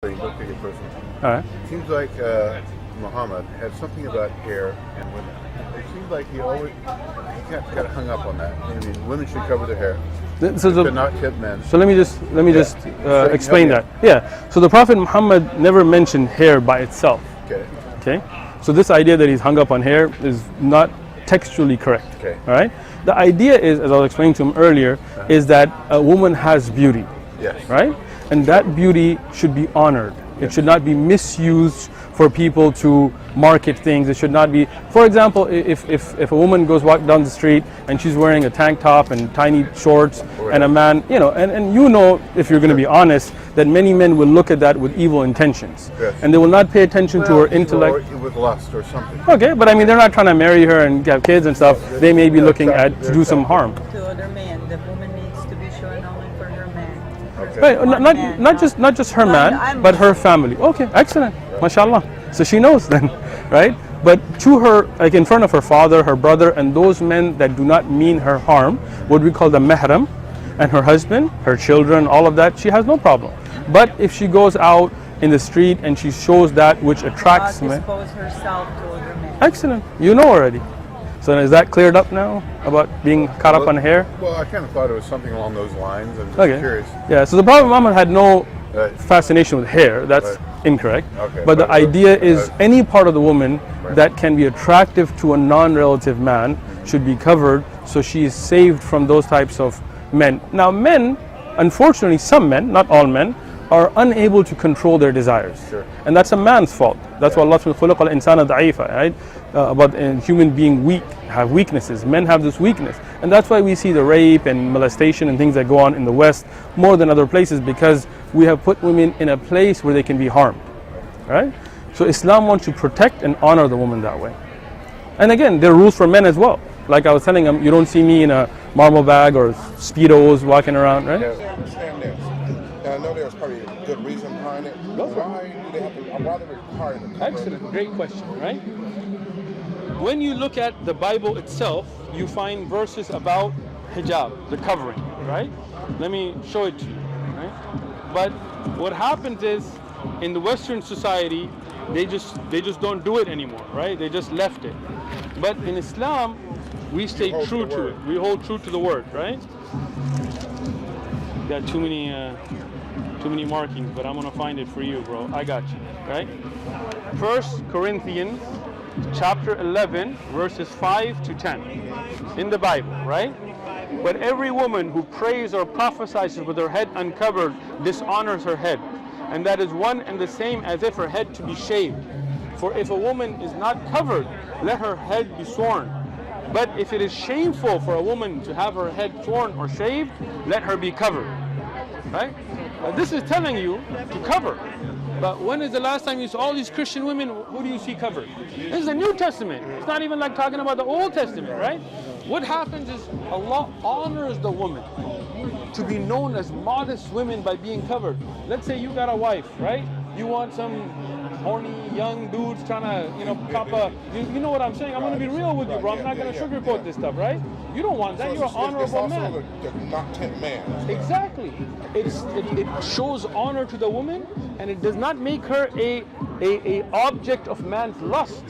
You look at your person. All right. It seems like Muhammad had something about hair and women. It seems like he got hung up on that. I mean, women should cover their hair. But not tip men. So let me just explain that. Yeah. So the Prophet Muhammad never mentioned hair by itself. Okay. Okay. So this idea that he's hung up on hair is not textually correct. Okay. All right. The idea is, as I was explaining to him earlier, is that a woman has beauty. Yes. Right. And that beauty should be honored. It should not be misused for people to market things. It should not be, for example, if a woman goes walk down the street and she's wearing a tank top and tiny shorts, and a man, and if you're going to be honest, that many men will look at that with evil intentions. Yes. And they will not pay attention to her intellect. Or with lust or something. Okay, but I mean, they're not trying to marry her and have kids and stuff. They may be looking to do some harm. To other men, the woman needs to be shown only for her man. Right, not just her man, but her family. Okay, excellent, mashallah. So she knows then, right? But to her, like in front of her father, her brother, and those men that do not mean her harm, what we call the mahram, and her husband, her children, all of that, she has no problem. But if she goes out in the street and she shows that which attracts men, expose herself to other men. excellent, you know already. So is that cleared up now about being caught up on hair? Well, I kind of thought it was something along those lines. I'm just curious. Yeah, so the Prophet Muhammad had no fascination with hair. That's incorrect. Okay. But the idea is any part of the woman that can be attractive to a non-relative man should be covered, so she is saved from those types of men. Now men, unfortunately some men, not all men, are unable to control their desires. Sure. And that's a man's fault. That's why Allah says, خُلِقَ الْإِنسَانَ ضَعِيفًا, right? About a human being weak, have weaknesses. Men have this weakness. And that's why we see the rape and molestation and things that go on in the West more than other places, because we have put women in a place where they can be harmed. Right? So Islam wants to protect and honor the woman that way. And again, there are rules for men as well. Like I was telling them, you don't see me in a marble bag or Speedos walking around, right? Yeah, I understand this. And I know there's probably a good reason behind it. Why do they have to, why they require the cover? Excellent, great question, right? When you look at the Bible itself, you find verses about hijab, the covering, right? Let me show it to you, right? But what happens is, in the Western society, they just don't do it anymore, right? They just left it. But in Islam, we stay true to it. We hold true to the word, right? Got too many markings, but I'm gonna find it for you, bro. I got you, right? 1 Corinthians chapter 11, verses 5 to 10 in the Bible, right? But every woman who prays or prophesies with her head uncovered dishonors her head, and that is one and the same as if her head to be shaved. For if a woman is not covered, let her head be shorn. But if it is shameful for a woman to have her head shorn or shaved, let her be covered. Right? This is telling you to cover. But when is the last time you saw all these Christian women? Who do you see covered? This is the New Testament. It's not even like talking about the Old Testament, right? What happens is Allah honors the woman to be known as modest women by being covered. Let's say you got a wife, right? You want some horny young dudes trying to, pop a, you know what I'm saying? I'm going to be real with you, bro. I'm not going to sugarcoat this stuff, right? You don't want that. You're an honorable man. It's also not tempt man. Exactly. It shows honor to the woman, and it does not make her a object of man's lust,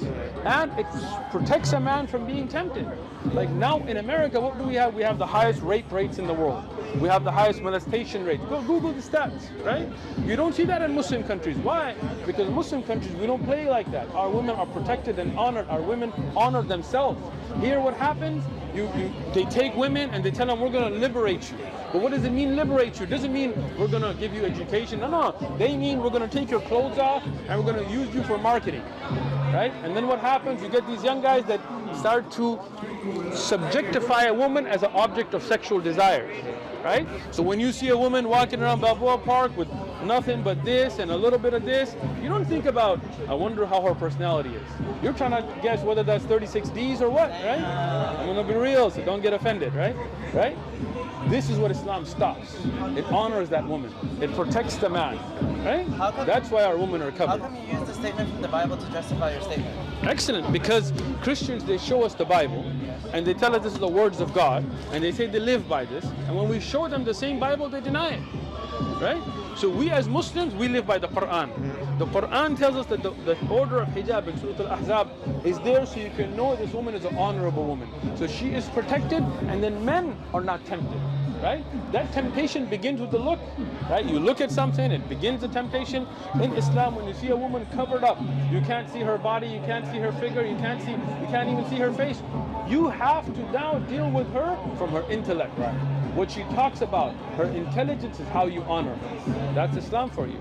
and it protects a man from being tempted. Like now in America, what do we have? We have the highest rape rates in the world. We have the highest molestation rates. Go Google the stats, right? You don't see that in Muslim countries. Why? Because in Muslim countries, we don't play like that. Our women are protected and honored. Our women honor themselves. Here what happens, they take women and they tell them, we're going to liberate you. But what does it mean, liberate you? It doesn't mean we're going to give you education. No. They mean we're going to take your clothes off and we're going to use you for marketing. Right? And then what happens, you get these young guys that start to subjectify a woman as an object of sexual desire. Right? So when you see a woman walking around Balboa Park with nothing but this and a little bit of this, you don't think about, I wonder how her personality is. You're trying to guess whether that's 36Ds or what, right? I'm going to be real, so don't get offended, right? Right? This is what Islam stops. It honors that woman. It protects the man, right? That's why our women are covered. How come you use the statement from the Bible to justify your statement? Excellent, because Christians, they show us the Bible, and they tell us this is the words of God, and they say they live by this, and when we show them the same Bible, they deny it, right? So we as Muslims, we live by the Quran. The Quran tells us that the order of hijab in Surah Al-Ahzab is there so you can know this woman is an honorable woman. So she is protected, and then men are not tempted. Right? That temptation begins with the look. Right? You look at something, it begins the temptation. In Islam, when you see a woman covered up, you can't see her body, you can't see her figure, you can't even see her face. You have to now deal with her from her intellect. What she talks about, her intelligence is how you honor her. That's Islam for you.